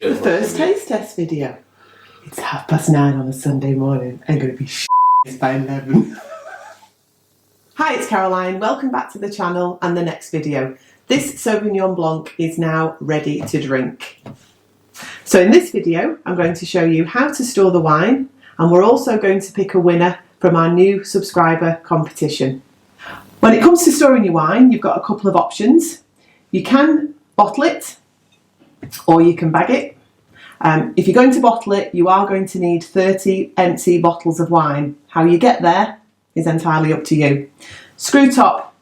The first taste test video. It's 9:30 on a Sunday morning. I'm going to be by 11. Hi, it's Caroline. Welcome back to the channel and the next video. This Sauvignon Blanc is now ready to drink. So in this video, I'm going to show you how to store the wine, and we're also going to pick a winner from our new subscriber competition. When it comes to storing your wine, you've got a couple of options. You can bottle it, or you can bag it. If you're going to bottle it, you are going to need 30 empty bottles of wine. How you get there is entirely up to you. Screw top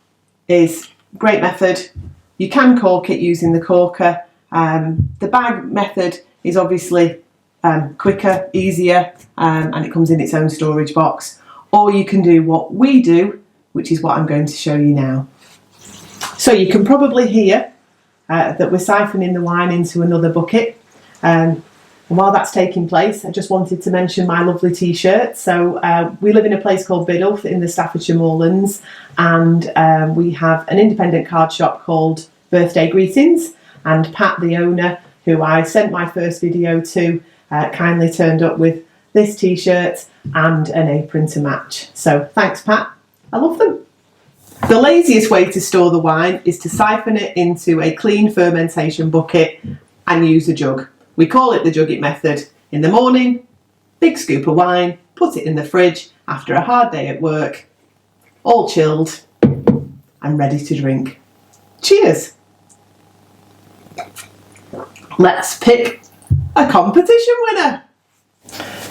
is a great method. You can cork it using the corker. The bag method is obviously quicker, easier, and it comes in its own storage box. Or you can do what we do, which is what I'm going to show you now. So you can probably hear that we're siphoning the wine into another bucket. And while that's taking place, I just wanted to mention my lovely T-shirt. So we live in a place called Biddulph in the Staffordshire Moorlands, and we have an independent card shop called Birthday Greetings, and Pat, the owner, who I sent my first video to, kindly turned up with this T-shirt and an apron to match. So thanks, Pat. I love them. The laziest way to store the wine is to siphon it into a clean fermentation bucket and use a jug. We call it the jug it method. In the morning, big scoop of wine, put it in the fridge after a hard day at work, all chilled and ready to drink. Cheers! Let's pick a competition winner.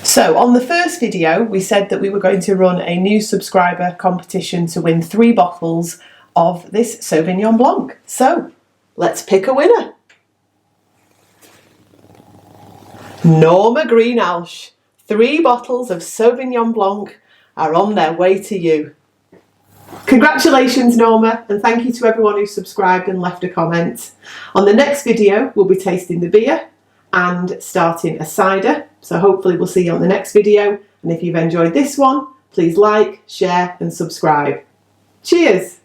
So on the first video, we said that we were going to run a new subscriber competition to win 3 bottles of this Sauvignon Blanc. So let's pick a winner. Norma Greenhalgh. 3 bottles of Sauvignon Blanc are on their way to you. Congratulations, Norma, and thank you to everyone who subscribed and left a comment. On the next video, we'll be tasting the beer and starting a cider. So hopefully we'll see you on the next video. And if you've enjoyed this one, please like, share and subscribe. Cheers!